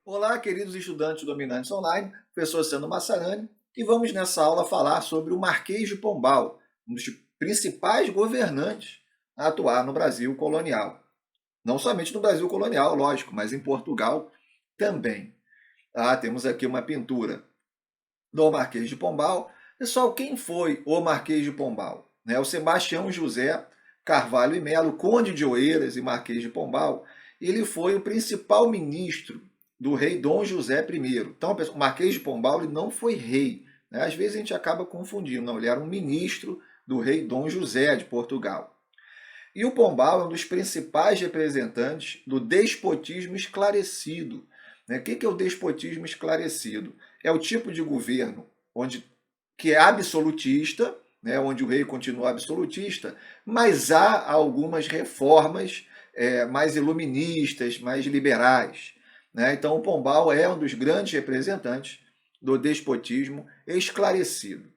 Olá, queridos estudantes dominantes online, professor Sandro Massarani, e vamos nessa aula falar sobre o Marquês de Pombal, um dos principais governantes a atuar no Brasil colonial. Não somente no Brasil colonial, lógico, mas em Portugal também. Temos aqui uma pintura do Marquês de Pombal. Pessoal, quem foi o Marquês de Pombal? O Sebastião José Carvalho e Melo, conde de Oeiras e Marquês de Pombal, ele foi o principal ministro do rei Dom José I. Então, o Marquês de Pombal ele não foi rei. Às vezes a gente acaba confundindo. Não, ele era um ministro do rei Dom José de Portugal. E o Pombal é um dos principais representantes do despotismo esclarecido. O que é o despotismo esclarecido? É o tipo de governo que é absolutista, onde o rei continua absolutista, mas há algumas reformas mais iluministas, mais liberais. Então, o Pombal é um dos grandes representantes do despotismo esclarecido.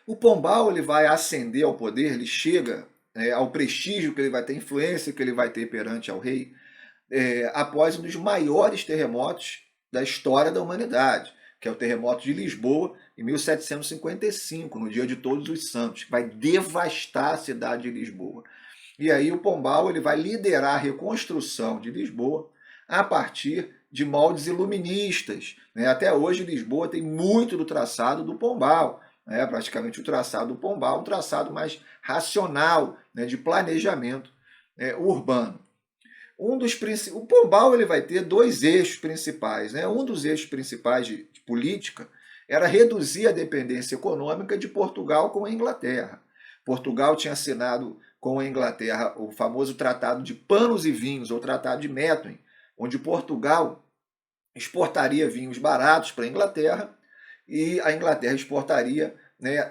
O Pombal ele vai ascender ao poder, ele chega ao prestígio que ele vai ter, influência que ele vai ter perante ao rei, após um dos maiores terremotos da história da humanidade, que é o terremoto de Lisboa, em 1755, no dia de Todos os Santos, que vai devastar a cidade de Lisboa. E aí o Pombal ele vai liderar a reconstrução de Lisboa a partir de moldes iluministas. Até hoje Lisboa tem muito do traçado do Pombal. Praticamente o traçado do Pombal, um traçado mais racional, de planejamento urbano. O Pombal ele vai ter dois eixos principais. Um dos eixos principais de política era reduzir a dependência econômica de Portugal com a Inglaterra. Portugal tinha assinado com a Inglaterra o famoso Tratado de Panos e Vinhos, ou Tratado de Methuen, onde Portugal exportaria vinhos baratos para a Inglaterra e a Inglaterra exportaria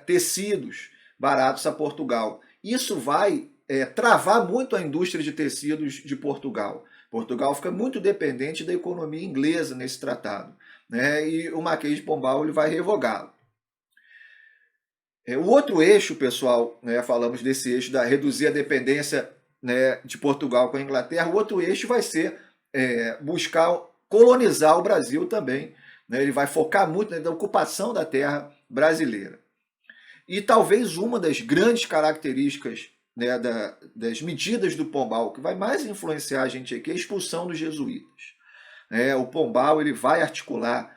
tecidos baratos a Portugal. Isso vai travar muito a indústria de tecidos de Portugal. Portugal fica muito dependente da economia inglesa nesse tratado. E o Marquês de Pombal ele vai revogá-lo. O outro eixo, pessoal, falamos desse eixo da reduzir a dependência de Portugal com a Inglaterra, o outro eixo vai ser buscar colonizar o Brasil também. Ele vai focar muito na ocupação da terra brasileira. E talvez uma das grandes características das medidas do Pombal, que vai mais influenciar a gente aqui, é a expulsão dos jesuítas. O Pombal ele vai articular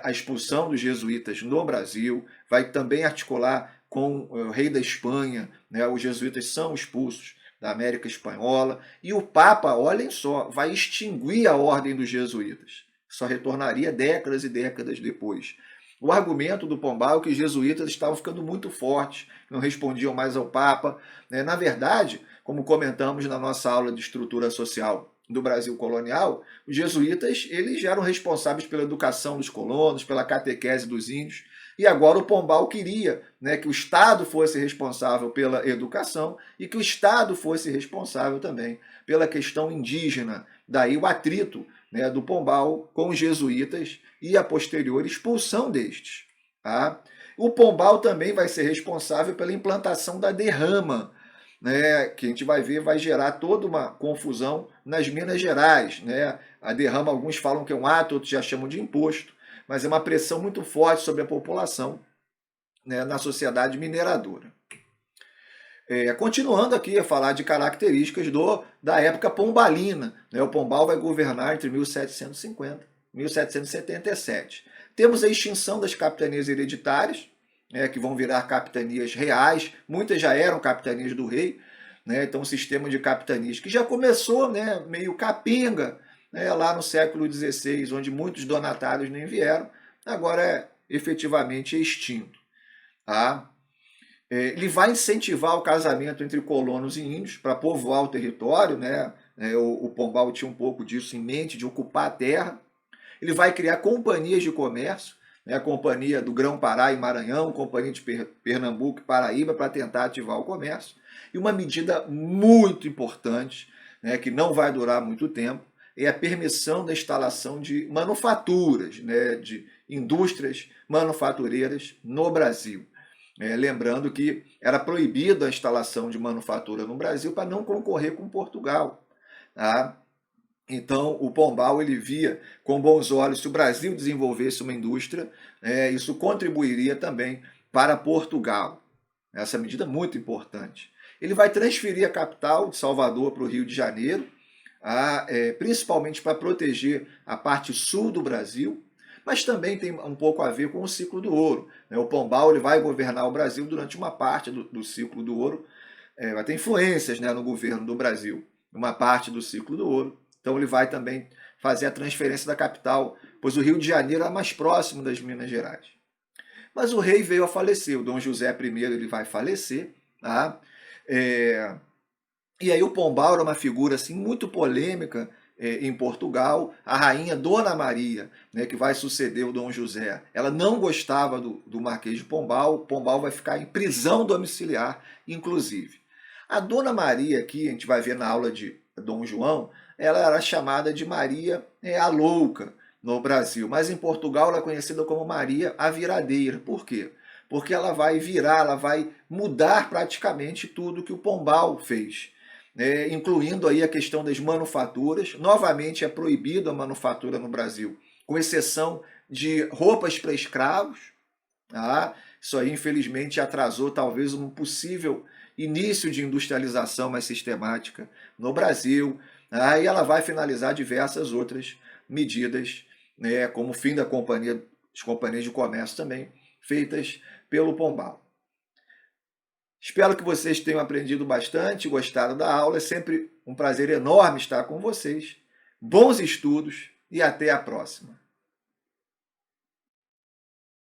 a expulsão dos jesuítas no Brasil, vai também articular com o rei da Espanha, os jesuítas são expulsos da América Espanhola, e o Papa, olhem só, vai extinguir a ordem dos jesuítas. Só retornaria décadas e décadas depois. O argumento do Pombal é que os jesuítas estavam ficando muito fortes, não respondiam mais ao Papa. Na verdade, como comentamos na nossa aula de estrutura social do Brasil colonial, os jesuítas eles eram responsáveis pela educação dos colonos, pela catequese dos índios, e agora o Pombal queria que o Estado fosse responsável pela educação e que o Estado fosse responsável também pela questão indígena. Daí o atrito do Pombal com os jesuítas e a posterior expulsão destes. Tá? O Pombal também vai ser responsável pela implantação da derrama, que a gente vai ver vai gerar toda uma confusão nas Minas Gerais. A derrama, alguns falam que é um ato, outros já chamam de imposto, mas é uma pressão muito forte sobre a população na sociedade mineradora. Continuando aqui a falar de características da época pombalina. O Pombal vai governar entre 1750 e 1777. Temos a extinção das capitanias hereditárias, que vão virar capitanias reais. Muitas já eram capitanias do rei. Então, o sistema de capitanias que já começou meio capenga lá no século XVI, onde muitos donatários nem vieram, agora é efetivamente extinto. Tá? Ele vai incentivar o casamento entre colonos e índios para povoar o território. O Pombal tinha um pouco disso em mente, de ocupar a terra. Ele vai criar companhias de comércio, a Companhia do Grão-Pará e Maranhão, Companhia de Pernambuco e Paraíba, para tentar ativar o comércio. E uma medida muito importante, que não vai durar muito tempo, é a permissão da instalação de manufaturas, de indústrias manufatureiras no Brasil. Lembrando que era proibida a instalação de manufatura no Brasil para não concorrer com Portugal. Tá? Então, o Pombal ele via com bons olhos se o Brasil desenvolvesse uma indústria, isso contribuiria também para Portugal. Essa medida é muito importante. Ele vai transferir a capital de Salvador para o Rio de Janeiro, principalmente para proteger a parte sul do Brasil, mas também tem um pouco a ver com o ciclo do ouro. O Pombal ele vai governar o Brasil durante uma parte do ciclo do ouro, vai ter influências, no governo do Brasil, uma parte do ciclo do ouro. Então ele vai também fazer a transferência da capital, pois o Rio de Janeiro é mais próximo das Minas Gerais. Mas o rei veio a falecer, o Dom José I ele vai falecer, tá? E aí o Pombal era uma figura assim, muito polêmica em Portugal. A rainha Dona Maria, que vai suceder o Dom José, ela não gostava do Marquês de Pombal. O Pombal vai ficar em prisão domiciliar, inclusive. A Dona Maria aqui, a gente vai ver na aula de Dom João, ela era chamada de Maria a Louca no Brasil, mas em Portugal ela é conhecida como Maria a Viradeira. Por quê? Porque ela vai virar, ela vai mudar praticamente tudo que o Pombal fez, incluindo aí a questão das manufaturas. Novamente é proibido a manufatura no Brasil, com exceção de roupas para escravos. Tá? Isso aí, infelizmente, atrasou talvez um possível início de industrialização mais sistemática no Brasil. E ela vai finalizar diversas outras medidas, como o fim das companhias de comércio também, feitas pelo Pombal. Espero que vocês tenham aprendido bastante, gostado da aula. É sempre um prazer enorme estar com vocês. Bons estudos e até a próxima.